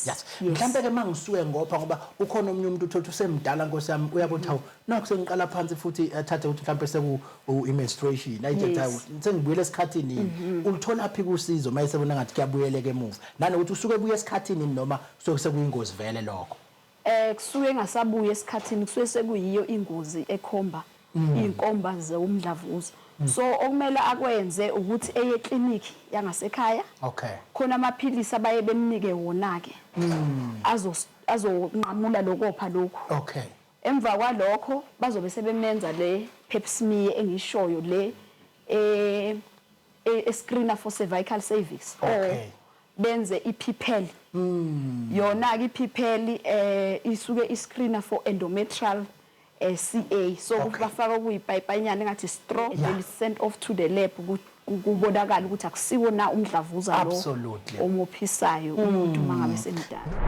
Yes. Mhlambe ke mangisuke ngopha ngoba ukhona omunye umuntu uthola usemdala Nkosi yami uyabona hawu naku sengiqala phansi futhi athathe ukuthi mhlambe seku menstruation ayithi hawu sengibuyele esikhathini ulithola phi kusizo mayisebona ngathi kuyabuyeleka emuva nanokuthi usuke ebuya esikhathini noma soke sekuyingozi vele lokho kusuke engasabuya esikhathini kusuke sekuyiyo ingozi ekhomba inkomba zeumdlavuza so okumele akwenze ukuthi eye eclinic yangasekhaya khona amaphilisi abaye bemnike wona ke azonqamula lokopha lokho emva kwalokho bazobe sebemenza le pap smear engishoyo le screener for cervical cervix benze iPPL yona ke iPPL isuke iscreener for endometrial CA so bafaka kuyipayipanyana engathi straw then sent off to the lab kubonakala ukuthi akusiwo na umdlavuza lo omophisayo umuntu mangabe semdala